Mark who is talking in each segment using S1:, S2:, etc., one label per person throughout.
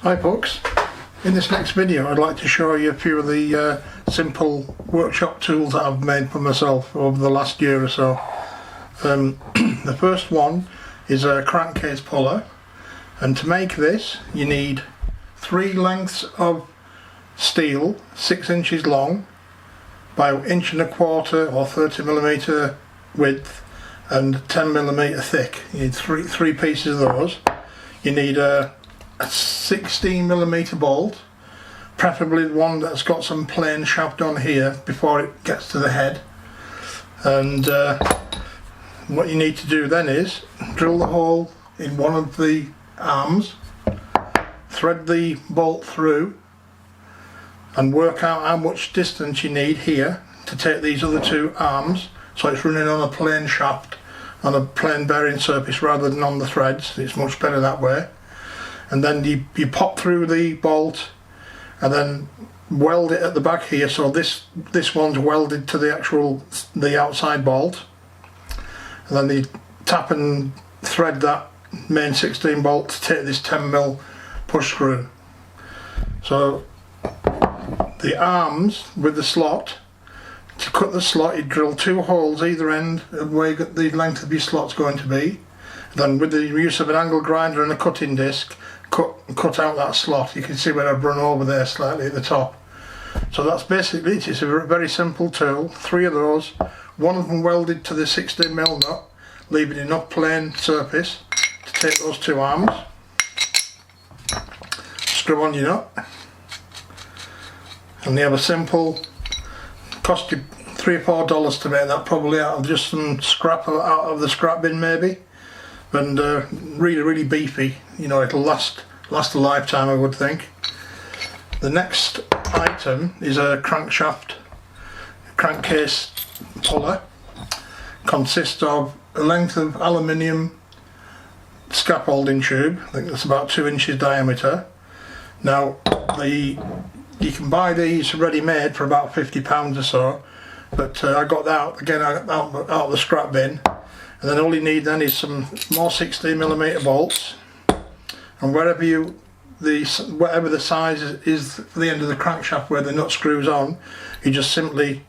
S1: Hi folks, in this next video I'd like to show you a few of the simple workshop tools that I've made for myself over the last year or so. The first one is a crankcase puller, and to make this you need 3 lengths of steel 6 inches long by 1.25 inches or 30mm width and 10mm thick. You need three pieces of those. You need a 16mm bolt, preferably one that's got some plain shaft on here before it gets to the head. And what you need to do then is drill the hole in one of the arms, thread the bolt through and work out how much distance you need here to take these other 2 arms, so it's running on a plain shaft on a plain bearing surface rather than on the threads. It's much better that way. And then you pop through the bolt and then weld it at the back here, so this one's welded to the outside bolt, and then you tap and thread that main 16 bolt to take this 10mm push screw. So the arms with the slot, to cut the slot you drill 2 holes either end of where the length of your slot's going to be. Then with the use of an angle grinder and a cutting disc, cut out that slot. You can see where I've run over there slightly at the top. So that's basically it. It's a very simple tool. 3 of those, one of them welded to the 16mm nut, leaving enough plain surface to take those 2 arms. Screw on your nut, and you have a simple, cost you $3 or $4 to make that, probably out of just some scrap out of the scrap bin maybe. And really beefy, you know, it'll last a lifetime, I would think. The next item is a crankcase puller. Consists of a length of aluminium scaffolding tube. I think that's about 2 inches diameter. Now you can buy these ready made for about £50 or so, but I got that again out of the scrap bin. And then all you need then is some more 16mm bolts, and whatever the size is for the end of the crankshaft where the nut screws on, you just simply,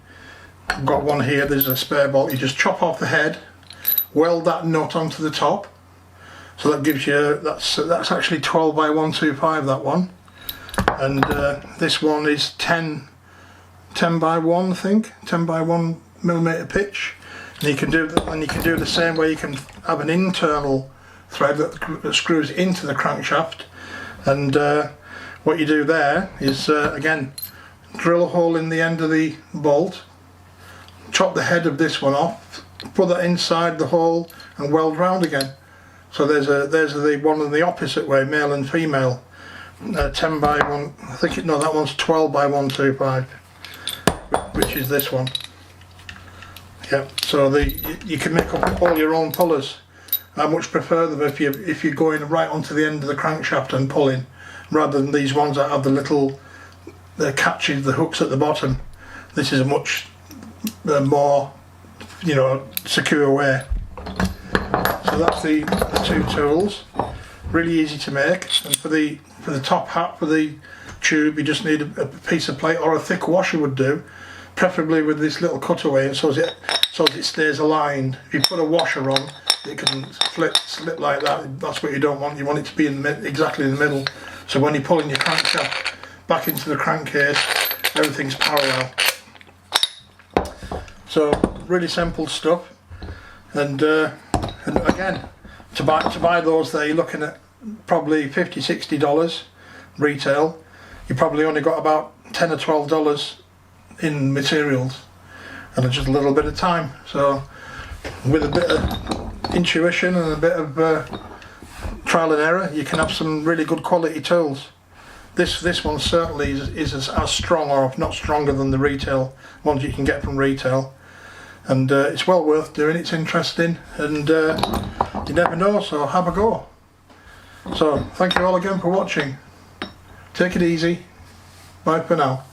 S1: I've got one here, there's a spare bolt, you just chop off the head, weld that nut onto the top, so that gives you, that's actually 12 by 125, that one, and this one is 10 by 1, I think, 10 by 1mm pitch. And you can do the same way. You can have an internal thread that screws into the crankshaft, and what you do there is again drill a hole in the end of the bolt, chop the head of this one off, put that inside the hole and weld round again. So there's the one in the opposite way, male and female, 10 by 1, I think no, that one's 12 by 125, which is this one. Yeah, so you can make up all your own pullers. I much prefer them if you're going right onto the end of the crankshaft and pulling, rather than these ones that have the little catches, the hooks at the bottom. This is a much more, you know, secure way. So that's the 2 tools. Really easy to make. And for the top hat for the tube, you just need a piece of plate, or a thick washer would do. Preferably with this little cutaway, so as it stays aligned. If you put a washer on, it can slip like that. That's what you don't want. You want it to be exactly in the middle. So when you're pulling your crankshaft back into the crankcase, everything's parallel. So really simple stuff. And again, to buy those there, you're looking at probably $50, $60 retail. You probably only got about $10 or $12 in materials and just a little bit of time. So with a bit of intuition and a bit of trial and error, you can have some really good quality tools. This one certainly is as strong, or if not stronger, than the retail ones you can get from retail, and it's well worth doing. It's interesting, and you never know, so have a go. So thank you all again for watching. Take it easy. Bye for now.